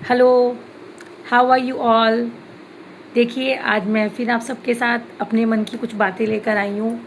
Hello, how are you all. देखिए, आज मैं फिर आप सबके साथ अपने मन की कुछ बातें लेकर आई हूँ,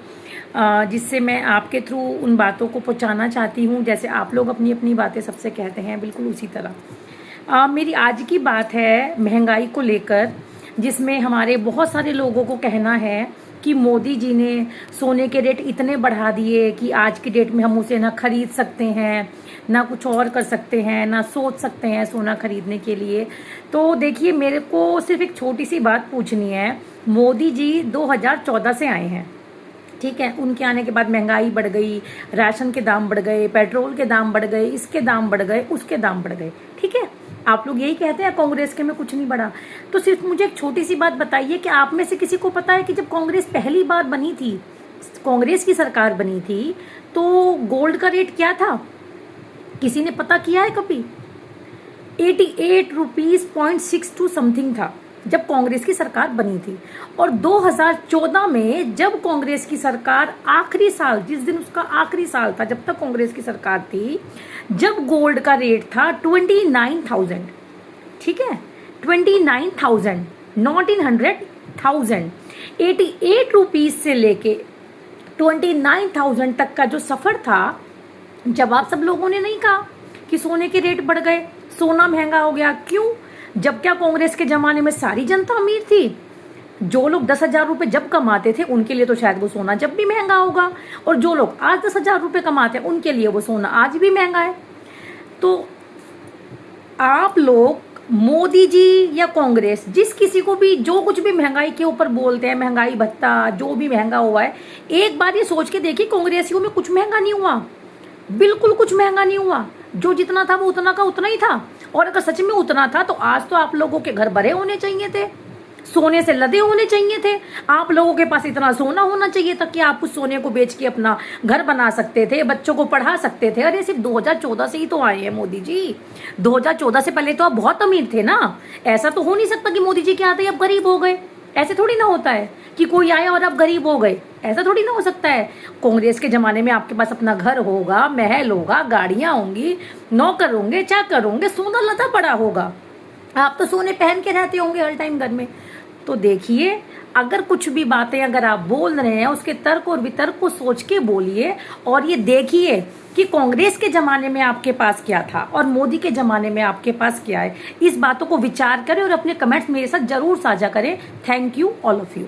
जिससे मैं आपके थ्रू उन बातों को पहुँचाना चाहती हूँ जैसे आप लोग अपनी अपनी बातें सबसे कहते हैं, बिल्कुल उसी तरह। मेरी आज की बात है महंगाई को लेकर, जिसमें हमारे बहुत सारे लोगों को कहना है कि मोदी जी ने सोने के रेट इतने बढ़ा दिए कि आज की डेट में हम उसे ना खरीद सकते हैं, ना कुछ और कर सकते हैं, ना सोच सकते हैं सोना खरीदने के लिए। तो देखिए, मेरे को सिर्फ एक छोटी सी बात पूछनी है। मोदी जी 2014 से आए हैं, ठीक है। उनके आने के बाद महंगाई बढ़ गई, राशन के दाम बढ़ गए, पेट्रोल के दाम बढ़ गए, इसके दाम बढ़ गए, उसके दाम बढ़ गए, ठीक है। आप लोग यही कहते हैं कांग्रेस के में कुछ नहीं बढ़ा। तो सिर्फ मुझे एक छोटी सी बात बताइए कि आप में से किसी को पता है कि जब कांग्रेस पहली बार बनी थी, कांग्रेस की सरकार बनी थी, तो गोल्ड का रेट क्या था? किसी ने पता किया है कभी? 88 रुपीज 0.62 समथिंग था जब कांग्रेस की सरकार बनी थी। और 2014 में जब कांग्रेस की सरकार आखिरी साल, जिस दिन उसका आखिरी साल था जब तक कांग्रेस की सरकार थी, जब गोल्ड का रेट था 29,000, ठीक है, 29,000, नॉट इन 100,000। 88 रुपीज से लेके 29,000 तक का जो सफर था, जब आप सब लोगों ने नहीं कहा कि सोने के रेट बढ़ गए, सोना महंगा हो गया, क्यों? जब क्या कांग्रेस के जमाने में सारी जनता अमीर थी? जो लोग 10,000 रुपए जब कमाते थे उनके लिए तो शायद वो सोना जब भी महंगा होगा, और जो लोग आज 10,000 रुपए कमाते हैं उनके लिए वो सोना आज भी महंगा है। तो आप लोग, मोदी जी या कांग्रेस, जिस किसी को भी जो कुछ भी महंगाई के ऊपर बोलते हैं, महंगाई भत्ता जो भी महंगा हुआ है, एक बार ये सोच के देखिए कांग्रेसियों में कुछ महंगा नहीं हुआ, बिल्कुल कुछ महंगा नहीं हुआ। जो जितना था वो उतना का उतना ही था। और अगर सच में उतना था तो आज तो आप लोगों के घर भरे होने चाहिए थे, सोने से लदे होने चाहिए थे। आप लोगों के पास इतना सोना होना चाहिए था कि आप उस सोने को बेच के अपना घर बना सकते थे, बच्चों को पढ़ा सकते थे। अरे सिर्फ 2014 से ही तो आए हैं मोदी जी। 2014 से पहले तो आप बहुत अमीर थे ना। ऐसा तो हो नहीं सकता कि मोदी जी के आते ही आप गरीब हो गए। ऐसे थोड़ी ना होता है कि कोई आया और आप गरीब हो गए, ऐसा थोड़ी ना हो सकता है। कांग्रेस के जमाने में आपके पास अपना घर होगा, महल होगा, गाड़ियां होंगी, नौकर होंगे, चाकर होंगे, सोना लदा पड़ा होगा। आप तो सोने पहन के रहते होंगे हर टाइम घर में। तो देखिए, अगर कुछ भी बातें अगर आप बोल रहे हैं, उसके तर्क और वितर्क को सोच के बोलिए, और ये देखिए कि कांग्रेस के जमाने में आपके पास क्या था और मोदी के जमाने में आपके पास क्या है। इस बातों को विचार करें और अपने कमेंट्स मेरे साथ जरूर साझा करें। Thank you all of you.